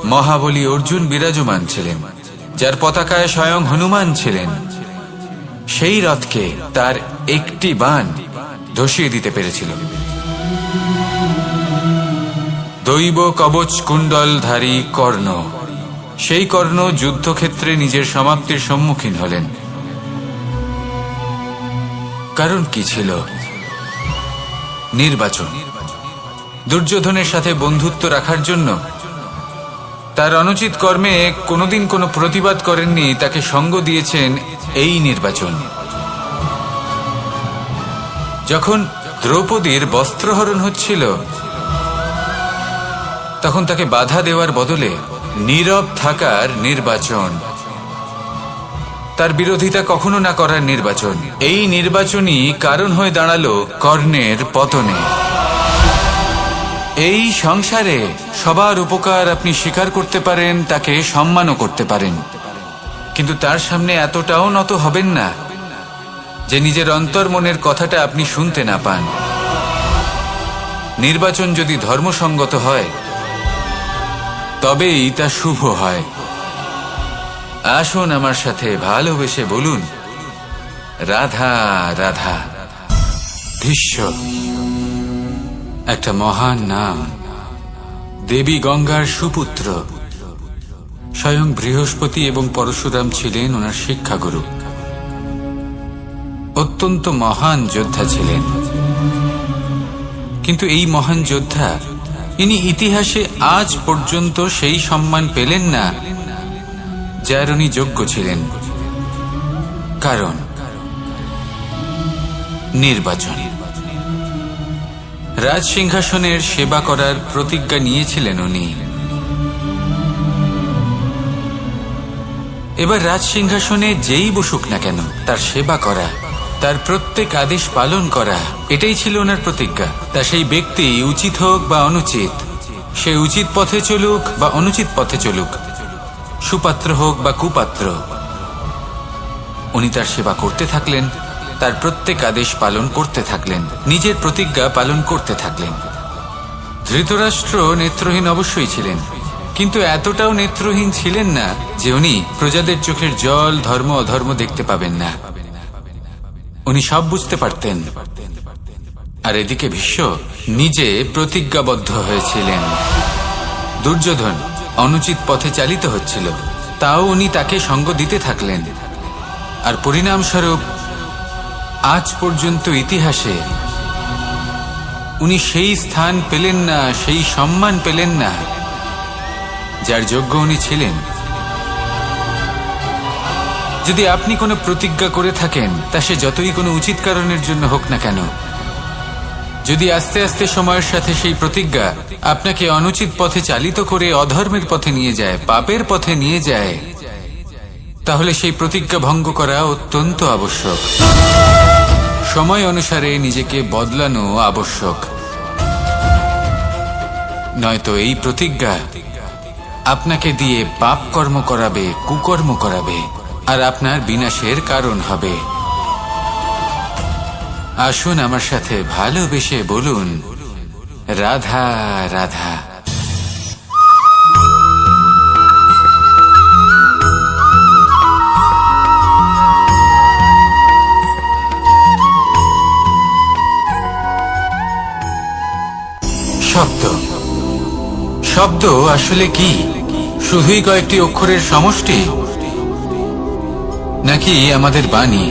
Speaker 1: মহাবলী অর্জুন বিরাজমান ছিলেন, যার পতাকায় স্বয়ং হনুমান ছিলেন, সেই রথকে তার একটি বাণ ধসিয়ে দিতে পেরেছিল। দৈব কবচ কুণ্ডলধারী কর্ণ, সেই কর্ণ যুদ্ধক্ষেত্রে নিজের সমাপ্তির সম্মুখীন হলেন। কারণ কি ছিল? নির্বাচন। দুর্যোধনের সাথে বন্ধুত্ব রাখার জন্য, তার অনুচিত কর্মে কোনোদিন কোনো প্রতিবাদ করেননি, তাকে সঙ্গ দিয়েছেন এই নির্বাচন। যখন দ্রৌপদীর বস্ত্রহরণ হচ্ছিল, তখন তাকে বাধা দেওয়ার বদলে নীরব থাকার নির্বাচন, তার বিরোধিতা কখনো না করার নির্বাচন, এই নির্বাচনই কারণ হয়ে দাঁড়ালো কর্ণের পতনে। এই সংসারে সবার উপকার আপনি স্বীকার করতে পারেন, তাকে সম্মানও করতে পারেন, কিন্তু তার সামনে এতটাও নত হবেন না যে নিজের অন্তর মনের কথাটা আপনি শুনতে না পান। নির্বাচন যদি ধর্মসঙ্গত হয়, তবেই তা শুভ হয়। আসুন আমার সাথে ভালোবেসে বলুন, রাধা রাধা। ভীষ্ম একটা মহান নাম, দেবী গঙ্গার সুপুত্র। স্বয়ং বৃহস্পতি এবং পরশুরাম ছিলেন ওনার শিক্ষাগুরু। অত্যন্ত মহান যোদ্ধা ছিলেন, কিন্তু এই মহান যোদ্ধা ইনি ইতিহাসে আজ পর্যন্ত সেই সম্মান পেলেন না যার উনি যোগ্য ছিলেন। কারণ নির্বাচন। রাজ সিংহাসনের সেবা করার প্রতিজ্ঞা নিয়েছিলেন উনি। এবার রাজ সিংহাসনে যেই বসুক না কেন, তার সেবা করা, তার প্রত্যেক আদেশ পালন করা, এটাই ছিল ওনার প্রতিজ্ঞা। তা সেই ব্যক্তি উচিত হোক বা অনুচিত, সে উচিত পথে চলুক বা অনুচিত পথে চলুক, সুপাত্র হোক বা কুপাত্র, উনি তার সেবা করতে থাকলেন, তার প্রত্যেক আদেশ পালন করতে থাকলেন, নিজের প্রতিজ্ঞা পালন করতে থাকলেন। ধৃতরাষ্ট্র নেত্রহীন অবশ্যই ছিলেন, কিন্তু এতটাও নেত্রহীন ছিলেন না যে উনি প্রজাদের চোখের জল, ধর্ম অধর্ম দেখতে পাবেন না। উনি সব বুঝতে পারতেন। আর এদিকে ভীষ্ম নিজে প্রতিজ্ঞাবদ্ধ হয়েছিলেন। দুর্যোধন অনুচিত পথে চালিত হচ্ছিল, তাও উনি তাকে সঙ্গ দিতে থাকলেন। আর পরিণামস্বরূপ আজ পর্যন্ত ইতিহাসে উনি সেই স্থান পেলেন না, সেই সম্মান পেলেন না যার যোগ্য উনি ছিলেন। যদি আপনি কোনো প্রতিজ্ঞা করে থাকেন, তা সে যতই কোনো উচিত কারণের জন্য হোক না কেন, যদি আস্তে আস্তে সময়ের সাথে সেই প্রতিজ্ঞা আপনাকে অনুচিত পথে চালিত করে অধর্মের পথে নিয়ে যায়, পাপের পথে নিয়ে যায়, তাহলে সেই প্রতিজ্ঞা ভঙ্গ করা অত্যন্ত আবশ্যক। সময় অনুসারে নিজেকে বদলানো আবশ্যক, নয়তো এই প্রতিজ্ঞা আপনাকে দিয়ে পাপ কর্ম করাবে, কুকর্ম করাবে, আর আপনার বিনাশের কারণ হবে। আসুন আমার সাথে ভালোবেসে বলুন, রাধা রাধা। শব্দ। শব্দ আসলে কি? শুধুই কয়েকটি অক্ষরের সমষ্টি, নাকি আমাদের বাণী?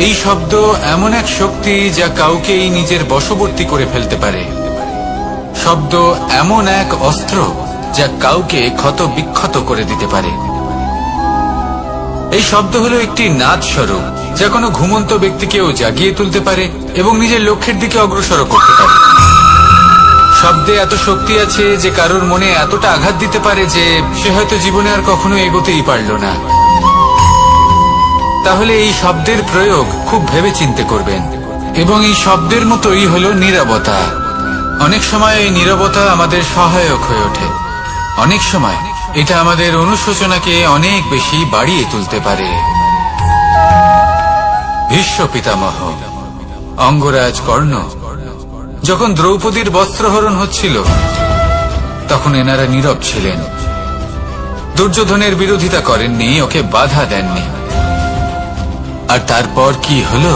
Speaker 1: এই শব্দ এমন এক শক্তি যা কাউকেই নিজের বশবর্তী করে ফেলতে পারে। শব্দ এমন এক অস্ত্র যা কাউকে ক্ষত বিক্ষত করে দিতে পারে। এই শব্দ হলো একটি নাদ স্বরূপ, যা কোনো ঘুমন্ত ব্যক্তিকেও জাগিয়ে তুলতে পারে এবং নিজের লক্ষ্যের দিকে অগ্রসর করতে পারে। শব্দে এত শক্তি আছে যে কারোর মনে এতটা আঘাত দিতে পারে যে সে হয়তো জীবনে আর কখনো এগোতেই পারল না। তাহলে এই শব্দের প্রয়োগ খুব ভেবে চিন্তে করবেন। এবং এই শব্দের মতোই হলো নীরবতা। অনেক সময় এই নীরবতা আমাদের সহায়ক হয়ে ওঠে, অনেক সময় এটা আমাদের অনুশোচনাকে অনেক বেশি বাড়িয়ে তুলতে পারে। ভীষ্ম পিতামহ, অঙ্গরাজ কর্ণ যখন দ্রৌপদীর বস্ত্রহরণ হচ্ছিল তখন এনারা নীরব ছিলেন, দুর্যোধনের বিরোধিতা করেননি, ওকে বাধা দেননি। আর তারপর কি হলো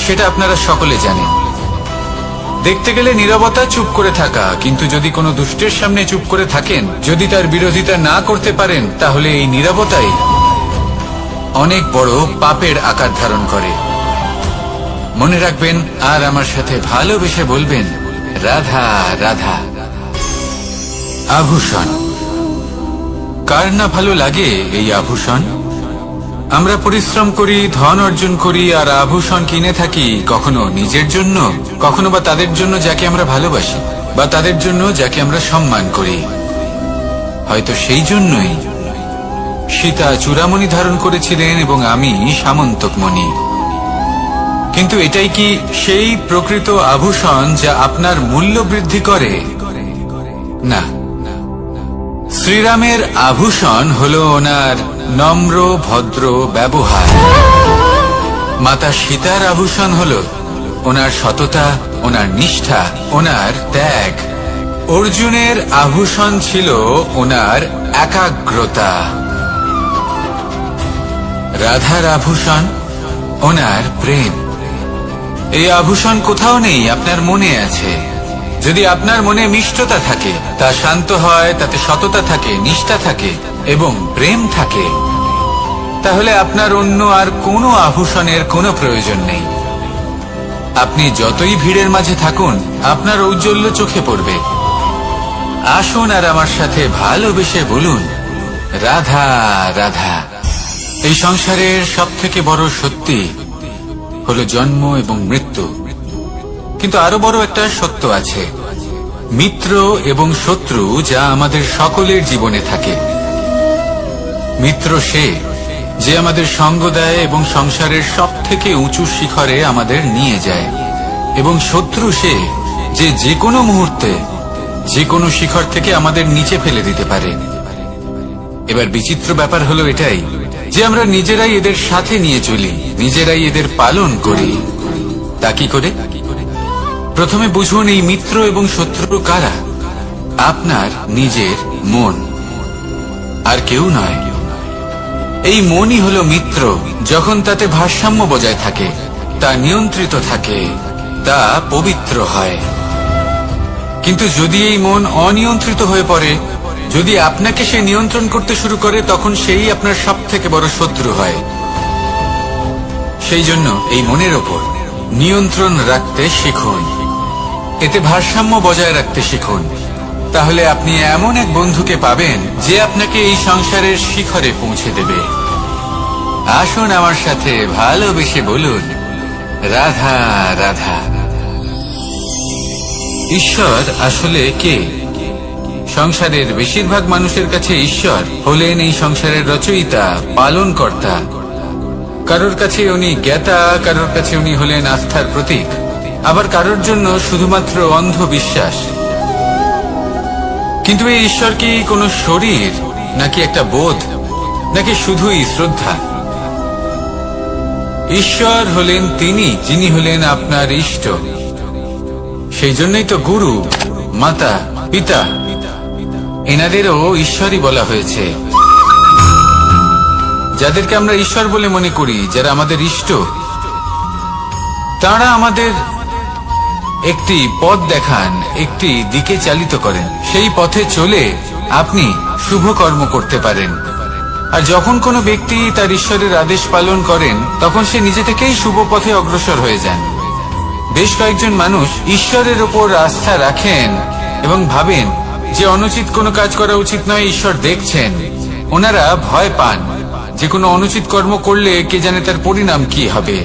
Speaker 1: সেটা আপনারা সকলে জানেন। দেখতে গেলে নীরবতা চুপ করে থাকা, কিন্তু যদি কোনো দুষ্টের সামনে চুপ করে থাকেন, যদি তার বিরোধিতা না করতে পারেন, তাহলে এই নীরবতাই অনেক বড় পাপের আকার ধারণ করে। মনে রাখবেন আর আমার সাথে ভালোবেসে বলবেন, রাধা রাধা। আভূষণ, কার না ভালো লাগে এই আভূষণ? আমরা পরিশ্রম করি, ধন অর্জন করি, আর আভূষণ কিনে থাকি, কখনো নিজের জন্য, কখনো বা তাদের জন্য যাকে আমরা ভালোবাসি, বা তাদের জন্য যাকে আমরা সম্মান করি। হয়তো সেই জন্যই সীতা চূড়ামণি ধারণ করেছিলেন এবং আমি সামন্তকমণি। কিন্তু এটাই কি সেই প্রকৃত আভূষণ যা আপনার মূল্য বৃদ্ধি করে? না। শ্রীরামের আভূষণ হলো ওনার নম্র ভদ্র ব্যবহার। মাতা সীতার আভূষণ হলো ওনার সততা, ওনার নিষ্ঠা, ওনার ত্যাগ। অর্জুনের আভূষণ ছিল ওনার একাগ্রতা। রাধার আভূষণ ওনার প্রেম। এই আভূষণ কোথাও নেই, আপনার মনে আছে। যদি আপনার মনে মিষ্টতা থাকে, তা শান্ত হয়, তাতে সততা থাকে, নিষ্ঠা থাকে এবং প্রেম থাকে, তাহলে আপনার অন্য আর কোনো আভূষণের কোনো প্রয়োজন নেই। আপনি যতই ভিড়ের মাঝে থাকুন, আপনার ঔজ্জ্বল্য চোখে পড়বে। আসুন আর আমার সাথে ভালোবেসে বলুন, রাধা রাধা। এই সংসারের সবথেকে বড় সত্যি হলো জন্ম এবং মৃত্যু, কিন্তু আরো বড় একটা সত্য আছে, মিত্র এবং শত্রু, যা আমাদের সকলের জীবনে থাকে। মিত্র সে যে আমাদের সঙ্গ দেয় এবং সংসারের সবথেকে উঁচু শিখরে আমাদের নিয়ে যায়, এবং শত্রু সে যে যে কোনো মুহূর্তে যে কোনো শিখর থেকে আমাদের নিচে ফেলে দিতে পারে। এবার বিচিত্র ব্যাপার হলো এটাই যে আমরা নিজেরাই এদের সাথে নিয়ে চলি, নিজেরাই এদের পালন করি। তা কি করে? প্রথমে বুঝুন এই মিত্র এবং শত্রু কারা। আপনার নিজের মন, আর কেউ নয়। এই মনই হলো মিত্র যখন তাতে ভারসাম্য বজায় থাকে, তা নিয়ন্ত্রিত থাকে, তা পবিত্র হয়। কিন্তু যদি এই মন অনিয়ন্ত্রিত হয়ে পড়ে, যদি আপনাকে সে নিয়ন্ত্রণ করতে শুরু করে, তখন সেই আপনার সবথেকে বড় শত্রু হয়। সেই জন্য এই মনের ওপর নিয়ন্ত্রণ রাখতে শিখুন, এতে ভারসাম্য বজায় রাখতে শিখুন। তাহলে আপনি এমন এক বন্ধুকে পাবেন যে আপনাকে এই সংসারের শিখরে পৌঁছে দেবে। আসুন আমার সাথে ভালোবেসে বলুন, রাধা রাধা। ঈশ্বর আসলে কে? সংসারের বেশিরভাগ মানুষের কাছে ঈশ্বর হলেন এই সংসারের রচয়িতা, পালনকর্তা। কারোর কাছে উনি জ্ঞাতা, কারোর কাছে উনি হলেন আস্থার প্রতীক, আবার কারোর জন্য শুধুমাত্র অন্ধ বিশ্বাস। কিন্তু এই ঈশ্বর কি কোনো শরীর, নাকি একটা বোধ, নাকি শুধুই শ্রদ্ধা? ঈশ্বর হলেন তিনি যিনি হলেন আপনার ইষ্ট। সেই জন্যই তো গুরু, মাতা, পিতা এনাদেরও ঈশ্বরই বলা হয়েছে। যাদেরকে আমরা ঈশ্বর বলে মনে করি, যারা আমাদের ইষ্ট, তারা আমাদের একটি পথ দেখান, একটি দিকে চালিত করেন। সেই পথে চলে আপনি শুভ কর্ম করতে পারেন। আর যখন কোনো ব্যক্তি তার ঈশ্বরের আদেশ পালন করেন, তখন সে নিজে থেকেই শুভ পথে অগ্রসর হয়ে যান। বেশ কয়েকজন মানুষ ঈশ্বরের ওপর আস্থা রাখেন এবং ভাবেন যে অনুচিত কোনো কাজ করা উচিত নয়, ঈশ্বর দেখছেন। ওনারা ভয় পান যে কোনো অনুচিত কর্ম করলে কে জানে তার পরিণাম কি হবে।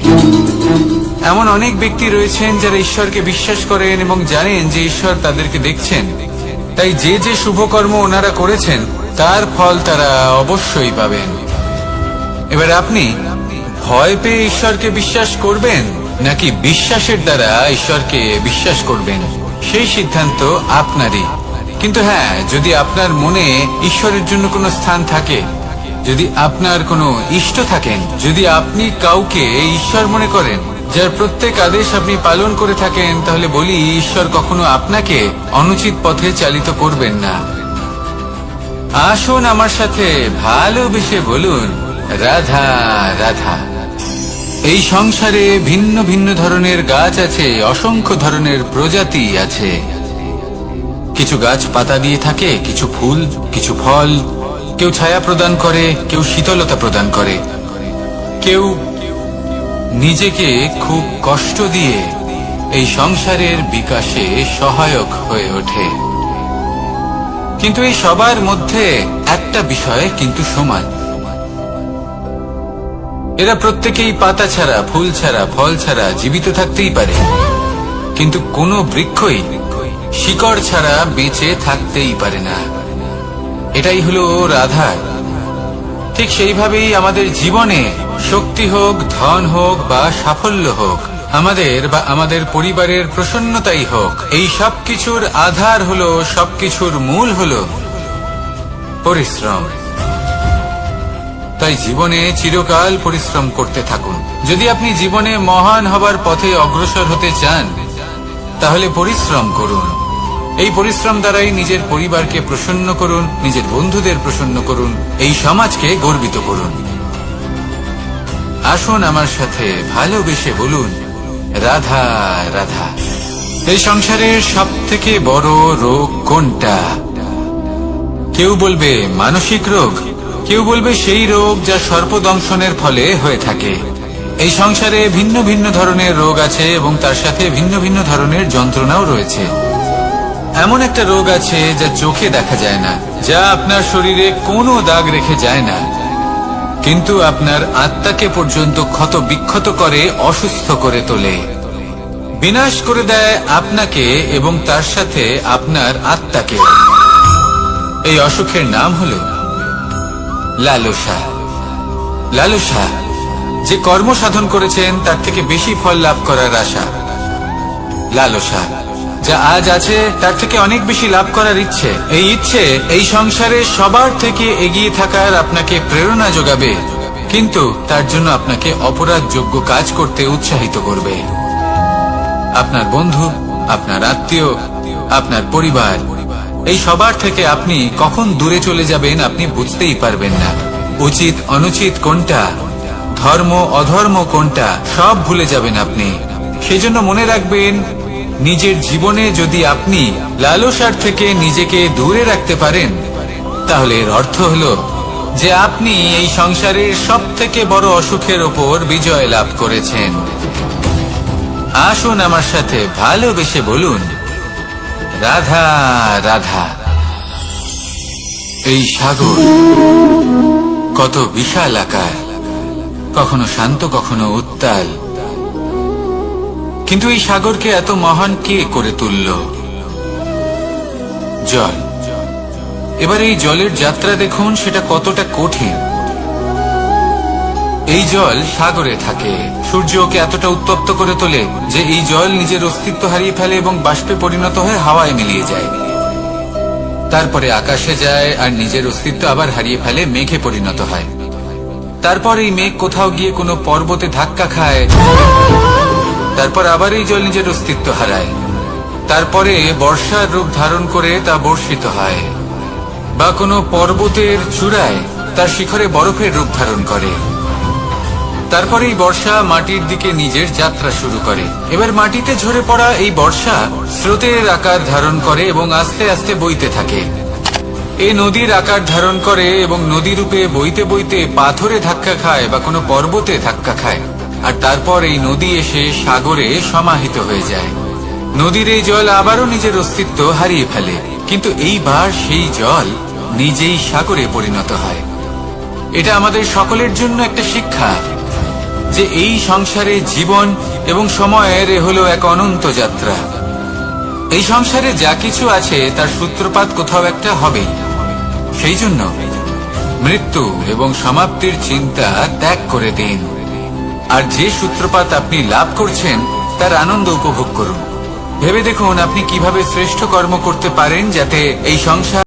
Speaker 1: এমন অনেক ব্যক্তি রয়েছেন যারা ঈশ্বরকে বিশ্বাস করেন এবং জানেন যে ঈশ্বর তাদেরকে দেখছেন, তাই যে যে শুভ কর্ম ওনারা করেছেন তার ফল তারা অবশ্যই পাবেন। এবার আপনি ভয় পেয়ে ঈশ্বরকে বিশ্বাস করবেন, নাকি বিশ্বাসের দ্বারা ঈশ্বরকে বিশ্বাস করবেন, সেই সিদ্ধান্ত আপনারই। কিন্তু হ্যাঁ, যদি আপনার মনে ঈশ্বরের জন্য কোনো স্থান থাকে, যদি আপনার কোনো ইষ্ট থাকেন, যদি আপনি কাউকে ঈশ্বর মনে করেন, যার প্রত্যেক আদেশ আপনি পালন করে থাকেন, তাহলে বলি ঈশ্বর কখনো আপনাকে অনুচিত পথে চালিত করবেন না। আসুন আমার সাথে ভালোবেসে বলুন, রাধা রাধা। এই সংসারে ভিন্ন ভিন্ন ধরনের গাছ আছে, অসংখ্য ধরনের প্রজাতি আছে। কিছু গাছ পাতা দিয়ে থাকে, কিছু ফুল, কিছু ফল। কেউ ছায়া প্রদান করে, কেউ শীতলতা প্রদান করে, কেউ নিজেকে খুব কষ্ট দিয়ে এই সংসারের বিকাশে সহায়ক হয়ে ওঠে। কিন্তু এই সবার মধ্যে একটা বিষয় কিন্তু সমান, এরা প্রত্যেকেই পাতা ছাড়া, ফুল ছাড়া, ফল ছাড়া জীবিত থাকতেই পারে, কিন্তু কোনো বৃক্ষই শিকড় ছাড়া বেঁচে থাকতেই পারে না। এটাই হলো রাধার। ঠিক সেইভাবেই আমাদের জীবনে শক্তি হোক, ধন হোক বা সাফল্য হোক, আমাদের বা আমাদের পরিবারের প্রসন্নতাই হোক, এই সবকিছুর আধার হলো, সবকিছুর মূল হলো পরিশ্রম। তাই জীবনে চিরকাল পরিশ্রম করতে থাকুন। যদি আপনি জীবনে মহান হবার পথে অগ্রসর হতে চান, তাহলে পরিশ্রম করুন। এই পরিশ্রম দ্বারাই নিজের পরিবারকে প্রসন্ন করুন, নিজের বন্ধুদের প্রসন্ন করুন, এই সমাজকে গর্বিত করুন। আসুন আমার সাথে ভালোবেসে বলুন, রাধা রাধা। এই সংসারের সব থেকে বড় রোগ কোনটা? কেউ বলবে মানসিক রোগ, কেউ বলবে সেই রোগ যা সর্পদংশনের ফলে হয়ে থাকে। এই সংসারে ভিন্ন ভিন্ন ধরনের রোগ আছে এবং তার সাথে ভিন্ন ভিন্ন ধরনের যন্ত্রণাও রয়েছে। এমন একটা রোগ আছে যা চোখে দেখা যায় না, যা আপনার শরীরে কোনো দাগ রেখে যায় না, কিন্তু আপনার আত্মাকে পর্যন্ত ক্ষত বিক্ষত করে, অসুস্থ করে তোলে, বিনাশ করে দেয় আপনাকে এবং তার সাথে আপনার আত্মাকে। এই অসুখের নাম হলো লালসা। লালসা, যে কর্ম সাধন করেছেন তার থেকে বেশি ফল লাভ করার আশা। লালসা, যা আজ আছে তার থেকে অনেক বেশি লাভ করার ইচ্ছে। এই ইচ্ছে এই সংসারে সবার থেকে এগিয়ে থাকার আপনাকে প্রেরণা যোগাবে, কিন্তু তার জন্য আপনাকে অপরাধযোগ্য কাজ করতে উৎসাহিত করবে। আপনার বন্ধু, আপনার আত্মীয়, আপনার পরিবার, এই সবার থেকে আপনি কখন দূরে চলে যাবেন আপনি বুঝতেই পারবেন না। উচিত অনুচিত কোনটা, ধর্ম অধর্ম কোনটা, সব ভুলে যাবেন আপনি। সেজন্য মনে রাখবেন, নিজের জীবনে যদি আপনি লালসার থেকে নিজেকে দূরে রাখতে পারেন, তাহলে এর অর্থ হলো যে আপনি এই সংসারের সব থেকে বড় অসুখের ওপর বিজয় লাভ করেছেন। আসুন আমার সাথে ভালোবেসে বলুন, রাধা রাধা। এই সাগর কত বিশাল আকার, কখনো শান্ত কখনো উত্তাল, কিন্তু এই সাগরকে এত মহান কে করে তুলল? জল। এবার এই জলের যাত্রা দেখুন, সেটা কতটা কঠিন। এই জল সাগরে থাকে, সূর্য ওকে এতটা উত্তপ্ত করে তোলে যে এই জল নিজের অস্তিত্ব হারিয়ে ফেলে এবং বাষ্পে পরিণত হয়ে হাওয়ায় মিলিয়ে যায়। তারপরে আকাশে যায় আর নিজের অস্তিত্ব আবার হারিয়ে ফেলে, মেঘে পরিণত হয়। তারপর এই মেঘ কোথাও গিয়ে কোনো পর্বতে ধাক্কা খায়, তারপর আবার এই জল নিজের অস্তিত্ব হারায়। তারপরে বর্ষার রূপ ধারণ করে তা বর্ষিত হয়, বা কোনো পর্বতের চূড়ায় তার শিখরে বরফের রূপ ধারণ করে। তারপরে এই বর্ষা মাটির দিকে নিজের যাত্রা শুরু করে। এবার মাটিতে ঝরে পড়া এই বর্ষা স্রোতের আকার ধারণ করে এবং আস্তে আস্তে বইতে থাকে। এ নদীর আকার ধারণ করে এবং নদী রূপে বইতে বইতে পাথরে ধাক্কা খায় বা কোনো পর্বতে ধাক্কা খায়, আর তারপর এই নদী এসে সাগরে সমাহিত হয়ে যায়। নদীর এই জল আবারও নিজের অস্তিত্ব হারিয়ে ফেলে, কিন্তু এইবার সেই জল নিজেই সাগরে পরিণত হয়। এটা আমাদের সকলের জন্য একটা শিক্ষা যে এই সংসারে জীবন এবং সময়ের হলো এক অনন্ত যাত্রা। এই সংসারে যা কিছু আছে তার সূত্রপাত কোথাও একটা হবেই। সেই জন্য মৃত্যু এবং সমাপ্তির চিন্তা ত্যাগ করে দিন। আর যে সূত্রপাত আপনি লাভ করছেন তার আনন্দ উপভোগ করুন। ভেবে দেখুন আপনি কিভাবে শ্রেষ্ঠ কর্ম করতে পারেন যাতে এই সংসার